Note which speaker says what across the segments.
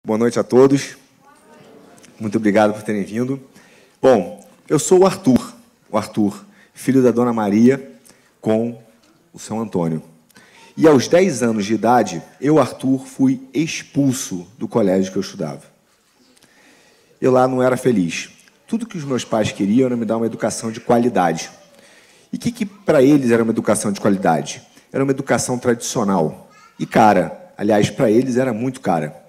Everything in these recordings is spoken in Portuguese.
Speaker 1: Boa noite a todos. Muito obrigado por terem vindo. Bom, eu sou o Arthur, filho da Dona Maria com o São Antônio. E aos 10 anos de idade, eu, Arthur, fui expulso do colégio que eu estudava. Eu lá não era feliz. Tudo que os meus pais queriam era me dar uma educação de qualidade. E o que para eles era uma educação de qualidade? Era uma educação tradicional e cara. Aliás, para eles era muito cara.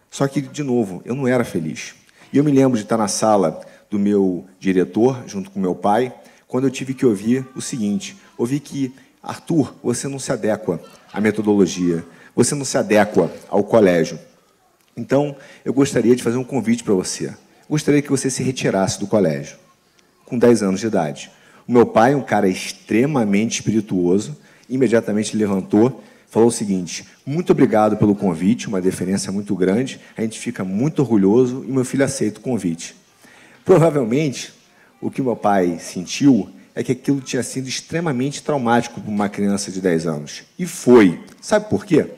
Speaker 1: Só que, de novo, eu não era feliz. E eu me lembro de estar na sala do meu diretor, junto com meu pai, quando eu tive que ouvir o seguinte. Ouvi que, Arthur, você não se adequa à metodologia, você não se adequa ao colégio. Então, eu gostaria de fazer um convite para você. Gostaria que você se retirasse do colégio, com 10 anos de idade. O meu pai, um cara extremamente espirituoso, imediatamente levantou, falou o seguinte: muito obrigado pelo convite, uma deferência muito grande, a gente fica muito orgulhoso e meu filho aceita o convite. Provavelmente, o que meu pai sentiu é que aquilo tinha sido extremamente traumático para uma criança de 10 anos. E foi. Sabe por quê?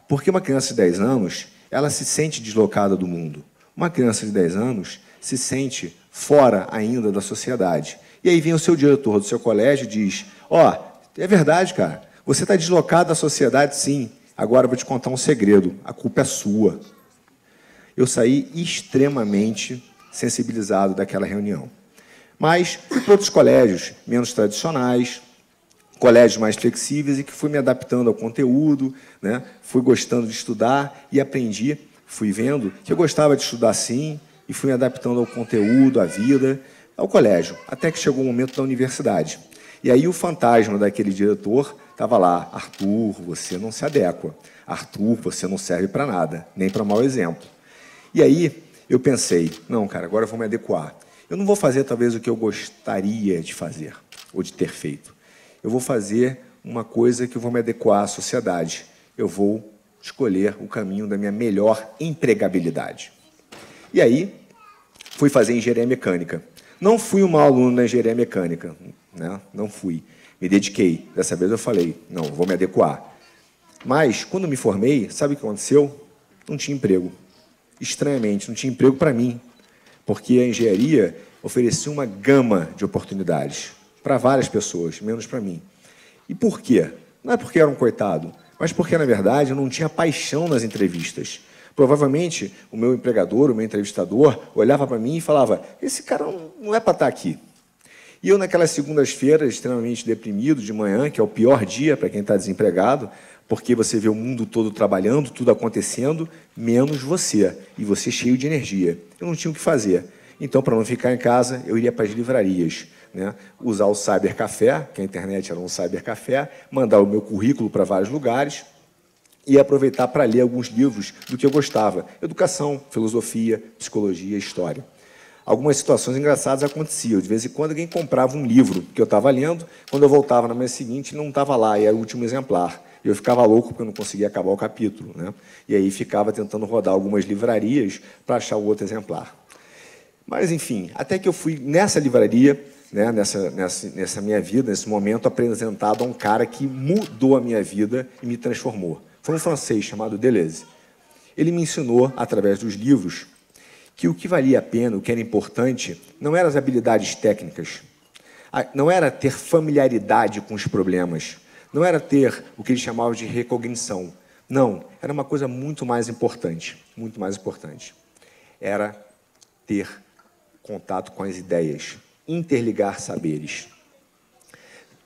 Speaker 1: Porque uma criança de 10 anos, ela se sente deslocada do mundo. Uma criança de 10 anos se sente fora ainda da sociedade. E aí vem o seu diretor do seu colégio e diz: ó, é verdade, cara. Você está deslocado da sociedade, sim. Agora eu vou te contar um segredo. A culpa é sua. Eu saí extremamente sensibilizado daquela reunião. Mas fui para outros colégios menos tradicionais, colégios mais flexíveis e que fui me adaptando ao conteúdo, né? Fui gostando de estudar e aprendi, fui vendo que eu gostava de estudar sim e fui me adaptando ao conteúdo, à vida, ao colégio, até que chegou o momento da universidade. E aí o fantasma daquele diretor estava lá: Arthur, você não se adequa. Arthur, você não serve para nada, nem para mau exemplo. E aí eu pensei: não, cara, agora eu vou me adequar. Eu não vou fazer talvez o que eu gostaria de fazer, ou de ter feito. Eu vou fazer uma coisa que eu vou me adequar à sociedade. Eu vou escolher o caminho da minha melhor empregabilidade. E aí fui fazer engenharia mecânica. Não fui um mau aluno na engenharia mecânica, né? Não fui. Me dediquei. Dessa vez eu falei: não, vou me adequar. Mas, quando me formei, sabe o que aconteceu? Não tinha emprego. Estranhamente, não tinha emprego para mim. Porque a engenharia oferecia uma gama de oportunidades para várias pessoas, menos para mim. E por quê? Não é porque eu era um coitado, mas porque, na verdade, eu não tinha paixão nas entrevistas. Provavelmente, o meu empregador, o meu entrevistador, olhava para mim e falava: esse cara não é para estar aqui. E eu, naquelas segundas-feiras, extremamente deprimido, de manhã, que é o pior dia para quem está desempregado, porque você vê o mundo todo trabalhando, tudo acontecendo, menos você, e você cheio de energia. Eu não tinha o que fazer. Então, para não ficar em casa, eu iria para as livrarias, né? Usar o cybercafé, que a internet era um cybercafé, mandar o meu currículo para vários lugares e aproveitar para ler alguns livros do que eu gostava: educação, filosofia, psicologia, história. Algumas situações engraçadas aconteciam. De vez em quando, alguém comprava um livro que eu estava lendo, quando eu voltava na manhã seguinte, não estava lá, e era o último exemplar. E eu ficava louco porque eu não conseguia acabar o capítulo, né? E aí ficava tentando rodar algumas livrarias para achar o outro exemplar. Mas, enfim, até que eu fui nessa livraria, né, nessa minha vida, nesse momento, apresentado a um cara que mudou a minha vida e me transformou. Foi um francês chamado Deleuze. Ele me ensinou, através dos livros, que o que valia a pena, o que era importante, não eram as habilidades técnicas, não era ter familiaridade com os problemas, não era ter o que eles chamavam de recognição. Não, era uma coisa muito mais importante, muito mais importante. Era ter contato com as ideias, interligar saberes,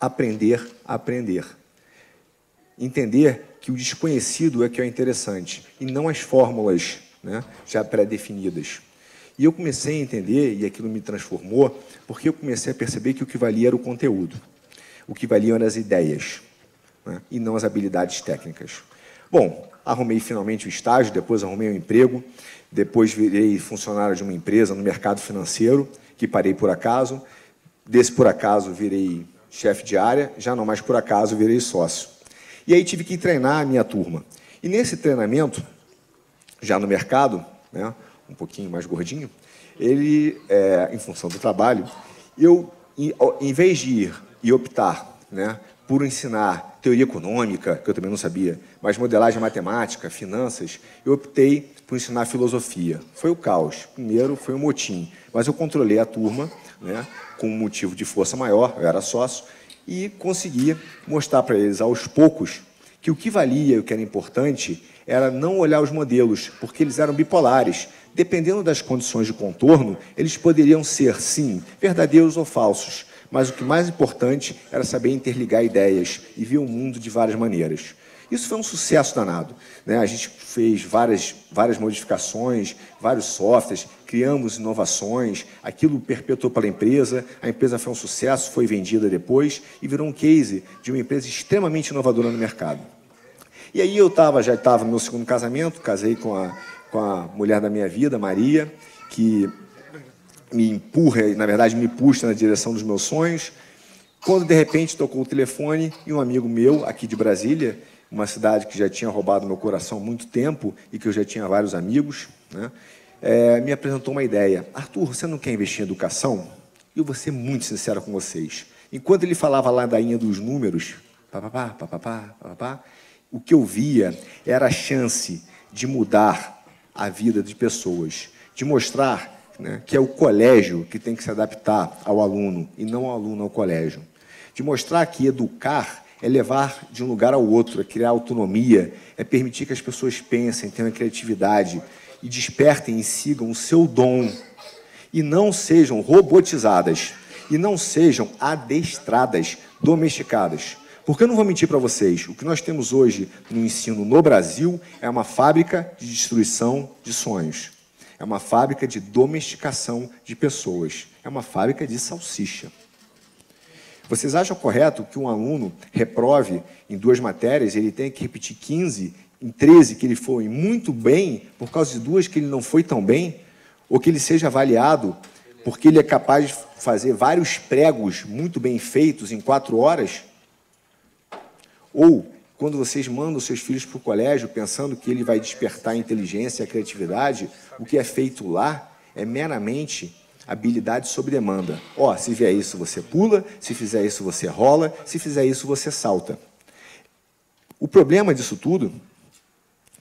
Speaker 1: aprender a aprender. Entender que o desconhecido é que é interessante, e não as fórmulas, né, já pré-definidas. E eu comecei a entender, e aquilo me transformou, porque eu comecei a perceber que o que valia era o conteúdo. O que valiam eram as ideias, né, e não as habilidades técnicas. Bom, arrumei finalmente o estágio, depois arrumei um emprego, depois virei funcionário de uma empresa no mercado financeiro, que parei por acaso. Desse por acaso virei chefe de área, já não mais por acaso virei sócio. E aí tive que treinar a minha turma. E nesse treinamento, já no mercado, né, um pouquinho mais gordinho, ele, em função do trabalho, eu, em vez de ir e optar, né, por ensinar teoria econômica, que eu também não sabia, mas modelagem matemática, finanças, eu optei por ensinar filosofia. Foi o caos. Primeiro foi o motim, mas eu controlei a turma, né, com um motivo de força maior, eu era sócio, e consegui mostrar para eles, aos poucos, que o que valia, o que era importante, era não olhar os modelos, porque eles eram bipolares. Dependendo das condições de contorno, eles poderiam ser, sim, verdadeiros ou falsos, mas o que mais importante era saber interligar ideias e ver o mundo de várias maneiras. Isso foi um sucesso danado, né? A gente fez várias modificações, vários softwares, criamos inovações, aquilo perpetuou pela empresa, a empresa foi um sucesso, foi vendida depois e virou um case de uma empresa extremamente inovadora no mercado. E aí eu já estava no meu segundo casamento, casei com a mulher da minha vida, Maria, que me empurra, na verdade me puxa na direção dos meus sonhos, quando de repente tocou o telefone e um amigo meu, aqui de Brasília, uma cidade que já tinha roubado meu coração há muito tempo e que eu já tinha vários amigos, né, me apresentou uma ideia. Arthur, você não quer investir em educação? E eu vou ser muito sincero com vocês. Enquanto ele falava lá da linha dos números, o que eu via era a chance de mudar a vida de pessoas, de mostrar, né, que é o colégio que tem que se adaptar ao aluno e não o aluno ao colégio. De mostrar que educar é levar de um lugar ao outro, é criar autonomia, é permitir que as pessoas pensem, tenham criatividade e despertem e sigam o seu dom e não sejam robotizadas e não sejam adestradas, domesticadas. Porque eu não vou mentir para vocês, o que nós temos hoje no ensino no Brasil é uma fábrica de destruição de sonhos. É uma fábrica de domesticação de pessoas. É uma fábrica de salsicha. Vocês acham correto que um aluno reprove em 2 matérias, ele tenha que repetir 15, em 13 que ele foi muito bem, por causa de 2 que ele não foi tão bem? Ou que ele seja avaliado porque ele é capaz de fazer vários pregos muito bem feitos em 4 horas? Ou, quando vocês mandam seus filhos para o colégio pensando que ele vai despertar a inteligência e a criatividade, o que é feito lá é meramente habilidade sob demanda. Ó, se vier isso, você pula, se fizer isso, você rola, se fizer isso, você salta. O problema disso tudo,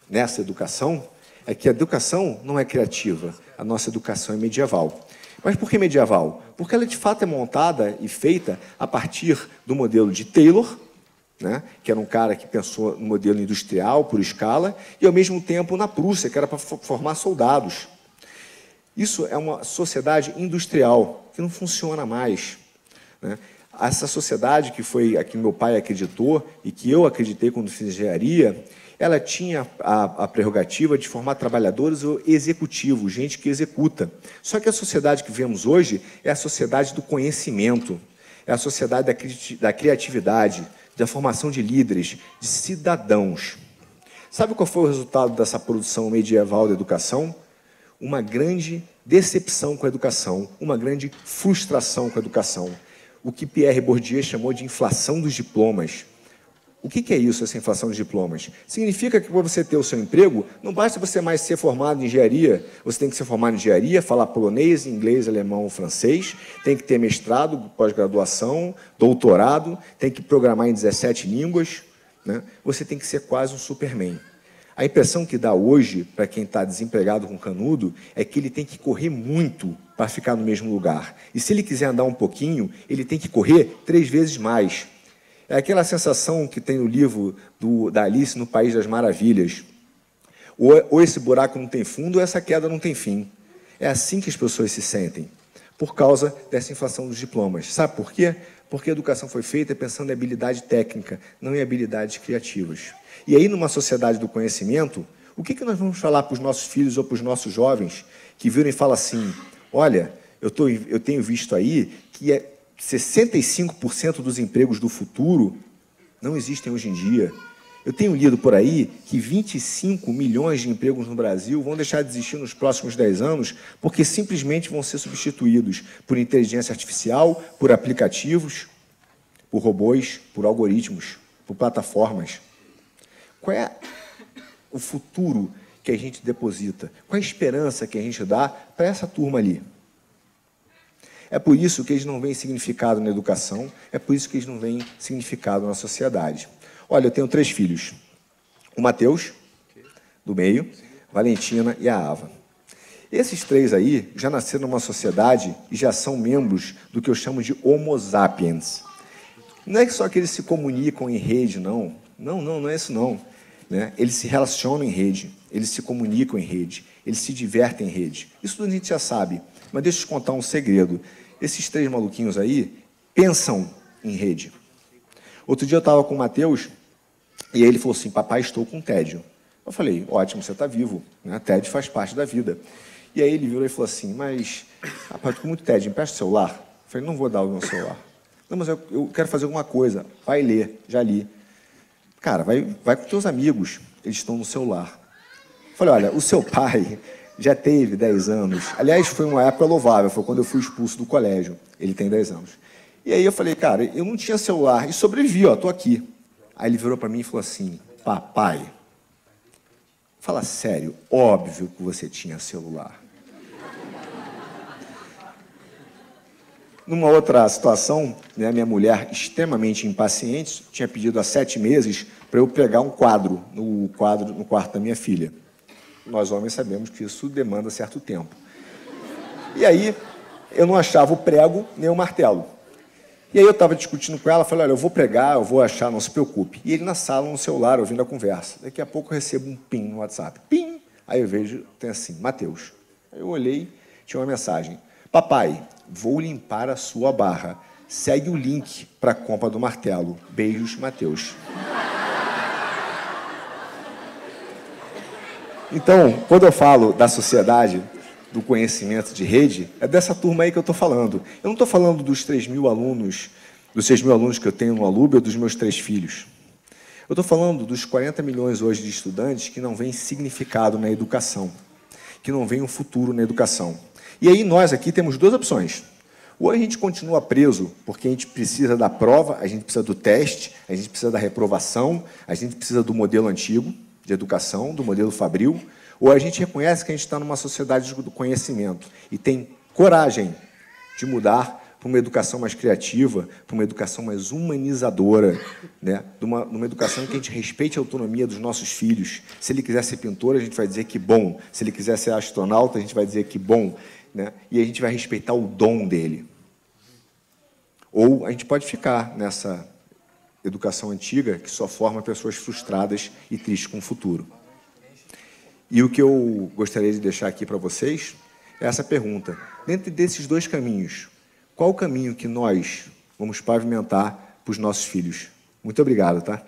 Speaker 1: nessa educação, é que a educação não é criativa, a nossa educação é medieval. Mas por que medieval? Porque ela, de fato, é montada e feita a partir do modelo de Taylor, né, que era um cara que pensou no modelo industrial, por escala, e, ao mesmo tempo, na Prússia, que era para formar soldados. Isso é uma sociedade industrial, que não funciona mais, né? Essa sociedade que foi a que meu pai acreditou e que eu acreditei quando fiz engenharia, ela tinha a prerrogativa de formar trabalhadores ou executivos, gente que executa. Só que a sociedade que vemos hoje é a sociedade do conhecimento, é a sociedade da criatividade, da formação de líderes, de cidadãos. Sabe qual foi o resultado dessa produção medieval da educação? Uma grande decepção com a educação, uma grande frustração com a educação. O que Pierre Bourdieu chamou de inflação dos diplomas. O que é isso, essa inflação de diplomas? Significa que, para você ter o seu emprego, não basta você mais ser formado em engenharia, você tem que ser formado em engenharia, falar polonês, inglês, alemão, francês, tem que ter mestrado, pós-graduação, doutorado, tem que programar em 17 línguas, né? Você tem que ser quase um Superman. A impressão que dá hoje, para quem está desempregado com canudo, é que ele tem que correr muito para ficar no mesmo lugar. E se ele quiser andar um pouquinho, ele tem que correr 3 vezes mais. É aquela sensação que tem no livro da Alice no País das Maravilhas. Ou esse buraco não tem fundo, ou essa queda não tem fim. É assim que as pessoas se sentem, por causa dessa inflação dos diplomas. Sabe por quê? Porque a educação foi feita pensando em habilidade técnica, não em habilidades criativas. E aí, numa sociedade do conhecimento, o que nós vamos falar para os nossos filhos ou para os nossos jovens que viram e falam assim, olha, eu tenho visto aí que 65% dos empregos do futuro não existem hoje em dia. Eu tenho lido por aí que 25 milhões de empregos no Brasil vão deixar de existir nos próximos 10 anos porque simplesmente vão ser substituídos por inteligência artificial, por aplicativos, por robôs, por algoritmos, por plataformas. Qual é o futuro que a gente deposita? Qual é a esperança que a gente dá para essa turma ali? É por isso que eles não veem significado na educação, é por isso que eles não veem significado na sociedade. Olha, eu tenho 3 filhos. O Mateus, do meio, Valentina e a Ava. Esses 3 aí já nasceram numa sociedade e já são membros do que eu chamo de Homo sapiens. Não é só que eles se comunicam em rede, não. Não é isso, não. Né? Eles se relacionam em rede, eles se comunicam em rede, eles se divertem em rede. Isso a gente já sabe, mas deixa eu te contar um segredo. Esses 3 maluquinhos aí pensam em rede. Outro dia eu estava com o Mateus e aí ele falou assim, papai, estou com tédio. Eu falei, ótimo, você está vivo, né? Tédio faz parte da vida. E aí ele virou e falou assim, mas, rapaz, estou com muito tédio, empresta o celular? Eu falei, não vou dar o meu celular. Não, mas eu quero fazer alguma coisa. Vai ler, já li. Cara, vai com teus amigos, eles estão no celular. Eu falei, olha, o seu pai já teve 10 anos. Aliás, foi uma época louvável, foi quando eu fui expulso do colégio. Ele tem 10 anos. E aí eu falei, cara, eu não tinha celular e sobrevivi, ó, tô aqui. Aí ele virou para mim e falou assim, papai, fala sério, óbvio que você tinha celular. Numa outra situação, né, minha mulher, extremamente impaciente, tinha pedido há 7 meses para eu pregar um quadro no quarto da minha filha. Nós, homens, sabemos que isso demanda certo tempo. E aí, eu não achava o prego nem o martelo. E aí eu estava discutindo com ela, falei, olha, eu vou pregar, eu vou achar, não se preocupe. E ele na sala, no celular, ouvindo a conversa. Daqui a pouco eu recebo um pim no WhatsApp. Pim! Aí eu vejo, tem assim, Mateus. Aí eu olhei, tinha uma mensagem. Papai, vou limpar a sua barra. Segue o link para a compra do martelo. Beijos, Mateus. Então, quando eu falo da sociedade, do conhecimento de rede, é dessa turma aí que eu estou falando. Eu não estou falando dos 3.000 alunos, dos 6.000 alunos que eu tenho no Alub ou dos meus 3 filhos. Eu estou falando dos 40 milhões hoje de estudantes que não veem significado na educação, que não veem um futuro na educação. E aí nós aqui temos 2 opções. Ou a gente continua preso, porque a gente precisa da prova, a gente precisa do teste, a gente precisa da reprovação, a gente precisa do modelo antigo de educação, do modelo fabril, ou a gente reconhece que a gente está numa sociedade do conhecimento e tem coragem de mudar para uma educação mais criativa, para uma educação mais humanizadora, né? Numa educação em que a gente respeite a autonomia dos nossos filhos. Se ele quiser ser pintor, a gente vai dizer que bom. Se ele quiser ser astronauta, a gente vai dizer que bom. Né? E a gente vai respeitar o dom dele. Ou a gente pode ficar nessa educação antiga que só forma pessoas frustradas e tristes com o futuro. E o que eu gostaria de deixar aqui para vocês é essa pergunta. Dentro desses 2 caminhos, qual o caminho que nós vamos pavimentar para os nossos filhos? Muito obrigado, tá?